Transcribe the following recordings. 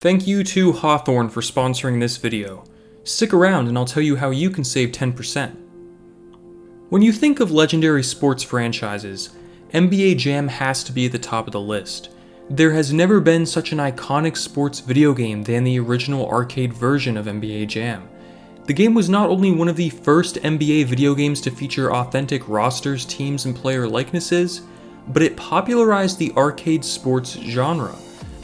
Thank you to Hawthorne for sponsoring this video. Stick around and I'll tell you how you can save 10%. When you think of legendary sports franchises, NBA Jam has to be at the top of the list. There has never been such an iconic sports video game than the original arcade version of NBA Jam. The game was not only one of the first NBA video games to feature authentic rosters, teams, and player likenesses, but it popularized the arcade sports genre.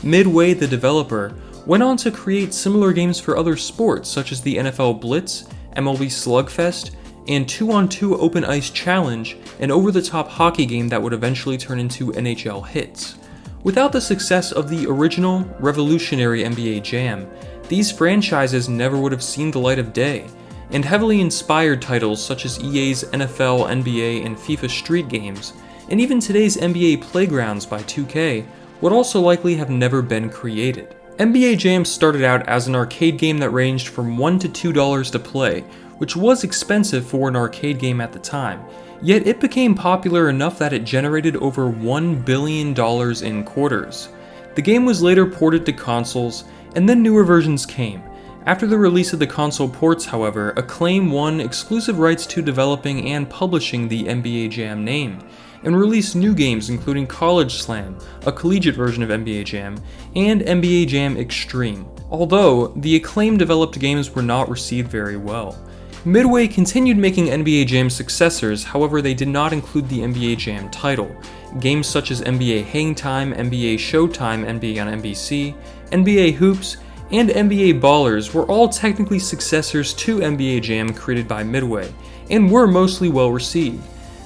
Midway, the developer, went on to create similar games for other sports such as the NFL Blitz, MLB Slugfest, and 2-on-2 Open Ice Challenge, an over-the-top hockey game that would eventually turn into NHL Hits. Without the success of the original, revolutionary NBA Jam, these franchises never would have seen the light of day, and heavily inspired titles such as EA's NFL, NBA, and FIFA Street games, and even today's NBA Playgrounds by 2K, would also likely have never been created. NBA Jam started out as an arcade game that ranged from $1 to $2 to play, which was expensive for an arcade game at the time, yet it became popular enough that it generated over $1 billion in quarters. The game was later ported to consoles, and then newer versions came. After the release of the console ports, however, Acclaim won exclusive rights to developing and publishing the NBA Jam name, and released new games including College Slam, a collegiate version of NBA Jam, and NBA Jam Extreme, although the Acclaim-developed games were not received very well. Midway continued making NBA Jam successors, however they did not include the NBA Jam title. Games such as NBA Hangtime, NBA Showtime, NBA on NBC, NBA Hoopz, and NBA Ballers were all technically successors to NBA Jam created by Midway, and were mostly well received.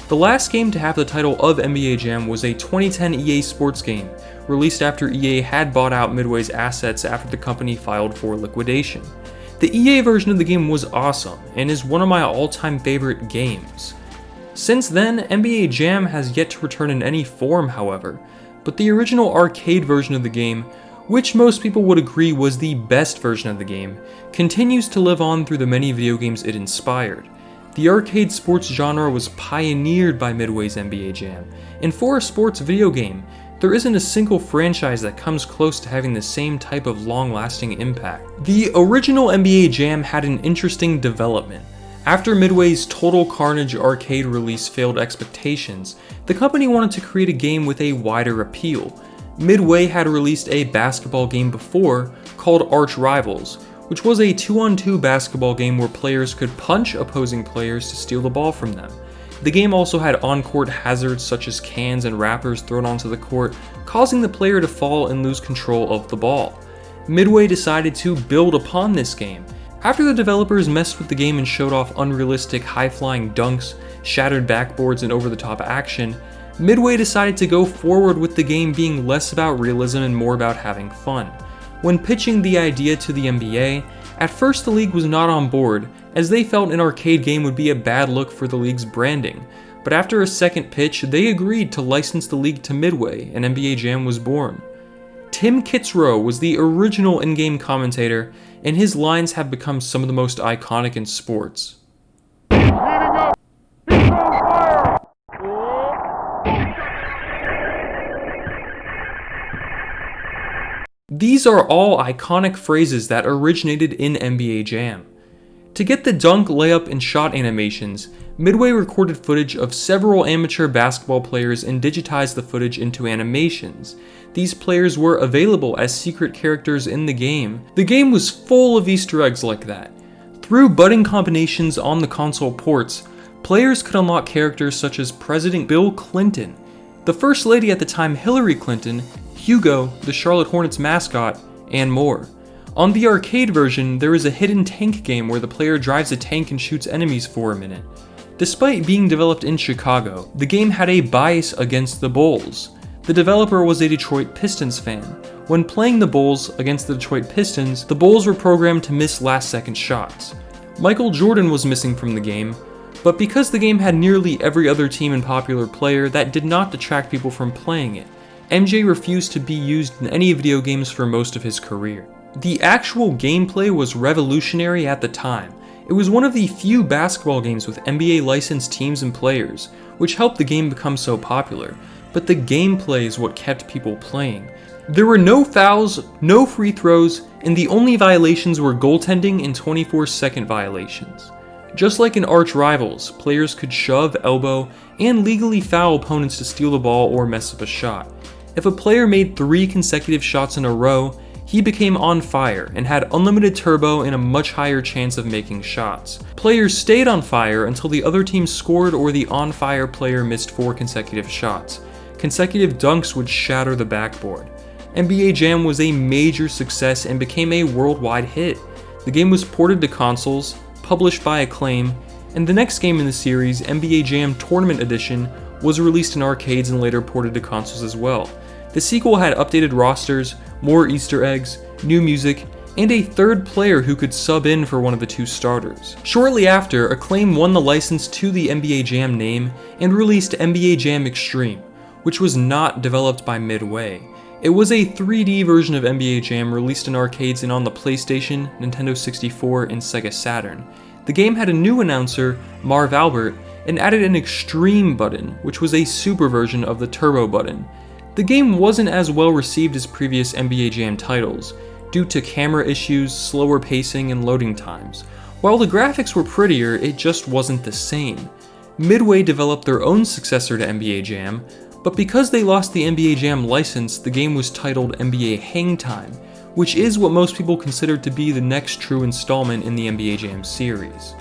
The last game to have the title of NBA Jam was a 2010 EA Sports game, released after EA had bought out Midway's assets after the company filed for liquidation. The EA version of the game was awesome, and is one of my all-time favorite games. Since then, NBA Jam has yet to return in any form, however, but the original arcade version of the game, which most people would agree was the best version of the game, continues to live on through the many video games it inspired. The arcade sports genre was pioneered by Midway's NBA Jam, and for a sports video game, there isn't a single franchise that comes close to having the same type of long-lasting impact. The original NBA Jam had an interesting development. After Midway's Total Carnage arcade release failed expectations, the company wanted to create a game with a wider appeal. Midway had released a basketball game before called Arch Rivals, which was a 2-on-2 basketball game where players could punch opposing players to steal the ball from them. The game also had on-court hazards such as cans and wrappers thrown onto the court, causing the player to fall and lose control of the ball. Midway decided to build upon this game. After the developers messed with the game and showed off unrealistic high-flying dunks, shattered backboards, and over-the-top action, Midway decided to go forward with the game being less about realism and more about having fun. When pitching the idea to the NBA, at first the league was not on board, as they felt an arcade game would be a bad look for the league's branding, but after a second pitch, they agreed to license the league to Midway, and NBA Jam was born. Tim Kitzrow was the original in-game commentator, and his lines have become some of the most iconic in sports. These are all iconic phrases that originated in NBA Jam. To get the dunk, layup, and shot animations, Midway recorded footage of several amateur basketball players and digitized the footage into animations. These players were available as secret characters in the game. The game was full of Easter eggs like that. Through button combinations on the console ports, players could unlock characters such as President Bill Clinton, the First Lady at the time Hillary Clinton, Hugo, the Charlotte Hornets mascot, and more. On the arcade version, there is a hidden tank game where the player drives a tank and shoots enemies for a minute. Despite being developed in Chicago, the game had a bias against the Bulls. The developer was a Detroit Pistons fan. When playing the Bulls against the Detroit Pistons, the Bulls were programmed to miss last-second shots. Michael Jordan was missing from the game, but because the game had nearly every other team and popular player, that did not detract people from playing it. MJ refused to be used in any video games for most of his career. The actual gameplay was revolutionary at the time. It was one of the few basketball games with NBA licensed teams and players, which helped the game become so popular, but the gameplay is what kept people playing. There were no fouls, no free throws, and the only violations were goaltending and 24-second violations. Just like in arch rivals, players could shove, elbow, and legally foul opponents to steal the ball or mess up a shot. If a player made 3 consecutive shots in a row, he became on fire and had unlimited turbo and a much higher chance of making shots. Players stayed on fire until the other team scored or the on-fire player missed 4 consecutive shots. Consecutive dunks would shatter the backboard. NBA Jam was a major success and became a worldwide hit. The game was ported to consoles, published by Acclaim, and the next game in the series, NBA Jam Tournament Edition, was released in arcades and later ported to consoles as well. The sequel had updated rosters, more Easter eggs, new music, and a third player who could sub in for one of the 2 starters. Shortly after, Acclaim won the license to the NBA Jam name and released NBA Jam Extreme, which was not developed by Midway. It was a 3D version of NBA Jam released in arcades and on the PlayStation, Nintendo 64, and Sega Saturn. The game had a new announcer, Marv Albert, and added an Extreme button, which was a super version of the Turbo button. The game wasn't as well received as previous NBA Jam titles, due to camera issues, slower pacing, and loading times. While the graphics were prettier, it just wasn't the same. Midway developed their own successor to NBA Jam, but because they lost the NBA Jam license, the game was titled NBA Hangtime, which is what most people consider to be the next true installment in the NBA Jam series.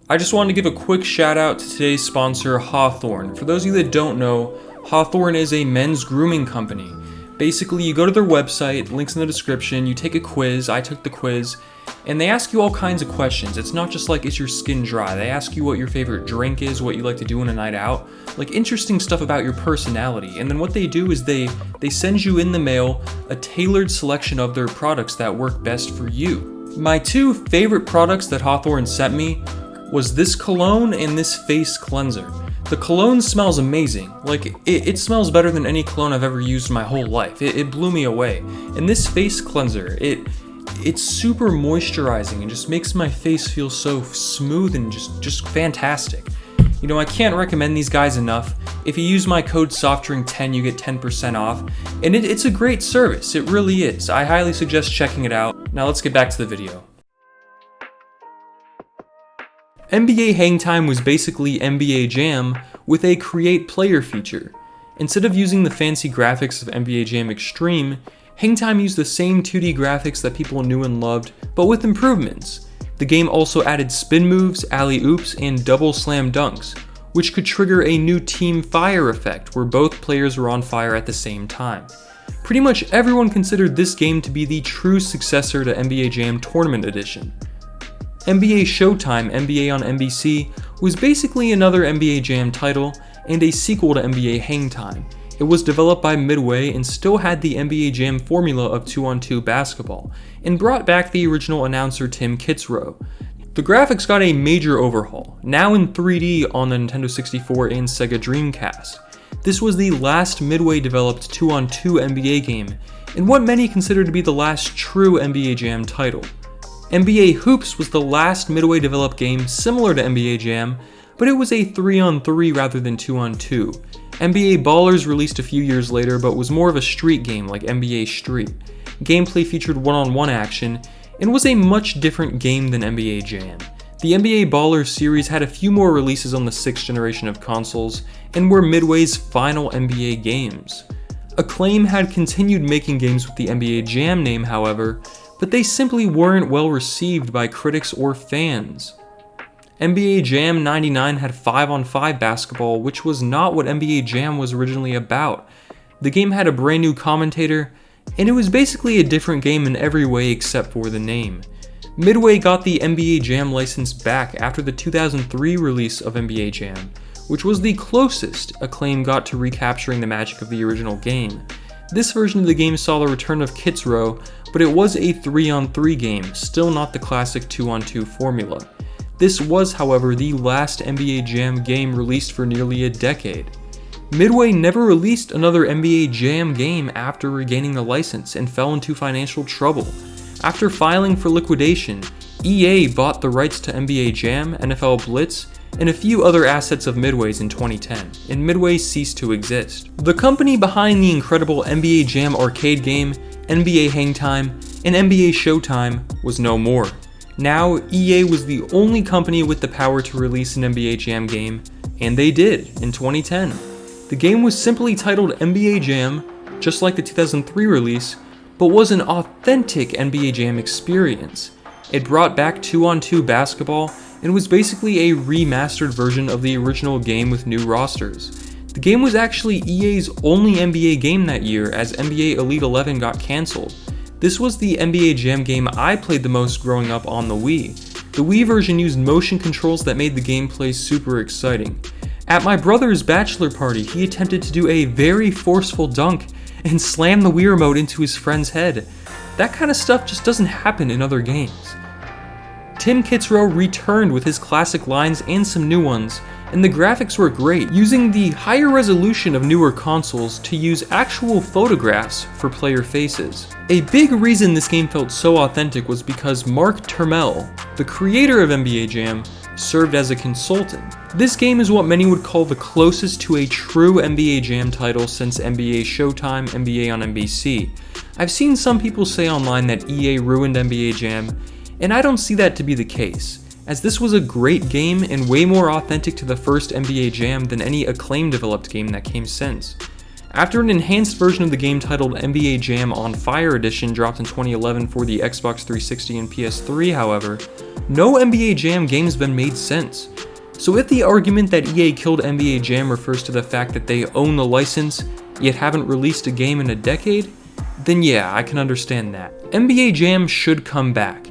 I just wanted to give a quick shout out to today's sponsor, Hawthorne. For those of you that don't know, Hawthorne is a men's grooming company. Basically, you go to their website, links in the description, you take a quiz, I took the quiz, and they ask you all kinds of questions. It's not just like, is your skin dry? They ask you what your favorite drink is, what you like to do on a night out, like interesting stuff about your personality. And then what they do is they send you in the mail a tailored selection of their products that work best for you. My 2 favorite products that Hawthorne sent me was this cologne and this face cleanser. The cologne smells amazing. Like, it smells better than any cologne I've ever used in my whole life. It blew me away. And this face cleanser, it's super moisturizing and just makes my face feel so smooth and just fantastic. You know, I can't recommend these guys enough. If you use my code SOFTDRINK10, you get 10% off. And it's a great service, it really is. I highly suggest checking it out. Now let's get back to the video. NBA Hangtime was basically NBA Jam with a create player feature. Instead of using the fancy graphics of NBA Jam Extreme, Hangtime used the same 2D graphics that people knew and loved, but with improvements. The game also added spin moves, alley-oops, and double slam dunks, which could trigger a new team fire effect where both players were on fire at the same time. Pretty much everyone considered this game to be the true successor to NBA Jam Tournament Edition. NBA Showtime, NBA on NBC, was basically another NBA Jam title and a sequel to NBA Hangtime. It was developed by Midway and still had the NBA Jam formula of 2-on-2 basketball, and brought back the original announcer Tim Kitzrow. The graphics got a major overhaul, now in 3D on the Nintendo 64 and Sega Dreamcast. This was the last Midway developed 2-on-2 NBA game, and what many consider to be the last true NBA Jam title. NBA Hoopz was the last Midway developed game similar to NBA Jam, but it was a 3-on-3 rather than 2-on-2. NBA Ballers released a few years later, but was more of a street game like NBA Street. Gameplay featured one-on-one action, and was a much different game than NBA Jam. The NBA Ballers series had a few more releases on the 6th generation of consoles, and were Midway's final NBA games. Acclaim had continued making games with the NBA Jam name, however, but they simply weren't well received by critics or fans. NBA Jam 99 had 5-on-5 basketball, which was not what NBA Jam was originally about. The game had a brand new commentator, and it was basically a different game in every way except for the name. Midway got the NBA Jam license back after the 2003 release of NBA Jam, which was the closest Acclaim got to recapturing the magic of the original game. This version of the game saw the return of Kitzrow, but it was a 3-on-3 game, still not the classic 2-on-2 formula. This was, however, the last NBA Jam game released for nearly a decade. Midway never released another NBA Jam game after regaining the license and fell into financial trouble. After filing for liquidation, EA bought the rights to NBA Jam, NFL Blitz, and a few other assets of Midway's in 2010, and Midway ceased to exist. The company behind the incredible NBA Jam arcade game, NBA Hangtime, and NBA Showtime was no more. Now, EA was the only company with the power to release an NBA Jam game, and they did in 2010. The game was simply titled NBA Jam, just like the 2003 release, but was an authentic NBA Jam experience. It brought back 2-on-2 basketball and was basically a remastered version of the original game with new rosters. The game was actually EA's only NBA game that year, as NBA Elite 11 got cancelled. This was the NBA Jam game I played the most growing up on the Wii. The Wii version used motion controls that made the gameplay super exciting. At my brother's bachelor party, he attempted to do a very forceful dunk and slam the Wii remote into his friend's head. That kind of stuff just doesn't happen in other games. Tim Kitzrow returned with his classic lines and some new ones, and the graphics were great, using the higher resolution of newer consoles to use actual photographs for player faces. A big reason this game felt so authentic was because Mark Turmel, the creator of NBA Jam, served as a consultant. This game is what many would call the closest to a true NBA Jam title since NBA Showtime, NBA on NBC. I've seen some people say online that EA ruined NBA Jam, and I don't see that to be the case, as this was a great game and way more authentic to the first NBA Jam than any Acclaim developed game that came since. After an enhanced version of the game titled NBA Jam On Fire Edition dropped in 2011 for the Xbox 360 and PS3, however, no NBA Jam game's been made since. So if the argument that EA killed NBA Jam refers to the fact that they own the license, yet haven't released a game in a decade, then yeah, I can understand that. NBA Jam should come back.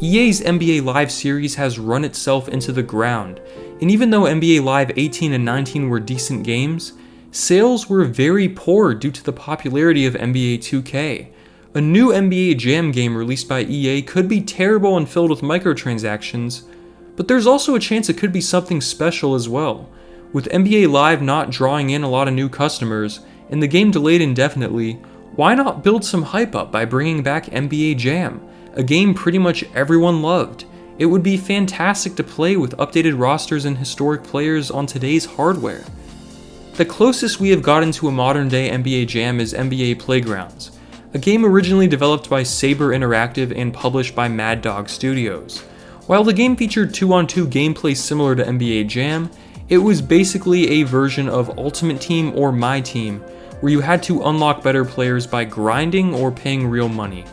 EA's NBA Live series has run itself into the ground, and even though NBA Live 18 and 19 were decent games, sales were very poor due to the popularity of NBA 2K. A new NBA Jam game released by EA could be terrible and filled with microtransactions, but there's also a chance it could be something special as well. With NBA Live not drawing in a lot of new customers, and the game delayed indefinitely, why not build some hype up by bringing back NBA Jam, a game pretty much everyone loved? It would be fantastic to play with updated rosters and historic players on today's hardware. The closest we have gotten to a modern day NBA Jam is NBA Playgrounds, a game originally developed by Saber Interactive and published by Mad Dog Studios. While the game featured 2-on-2 gameplay similar to NBA Jam, it was basically a version of Ultimate Team or My Team, where you had to unlock better players by grinding or paying real money.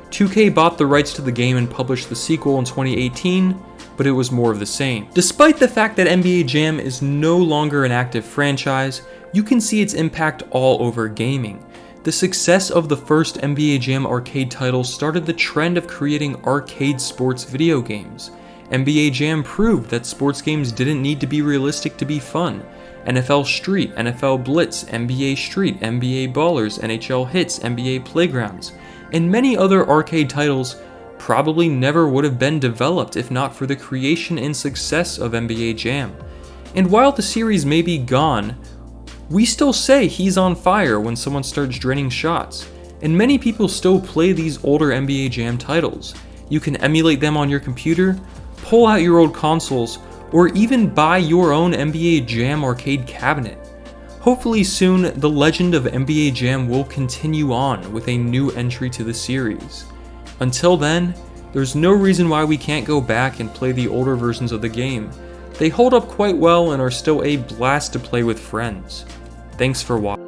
2K bought the rights to the game and published the sequel in 2018, but it was more of the same. Despite the fact that NBA Jam is no longer an active franchise, you can see its impact all over gaming. The success of the first NBA Jam arcade title started the trend of creating arcade sports video games. NBA Jam proved that sports games didn't need to be realistic to be fun. NFL Street, NFL Blitz, NBA Street, NBA Ballers, NHL Hits, NBA Playgrounds, and many other arcade titles probably never would have been developed if not for the creation and success of NBA Jam. And while the series may be gone, we still say he's on fire when someone starts draining shots, and many people still play these older NBA Jam titles. You can emulate them on your computer, pull out your old consoles, or even buy your own NBA Jam arcade cabinet. Hopefully soon, the legend of NBA Jam will continue on with a new entry to the series. Until then, there's no reason why we can't go back and play the older versions of the game. They hold up quite well and are still a blast to play with friends. Thanks for watching.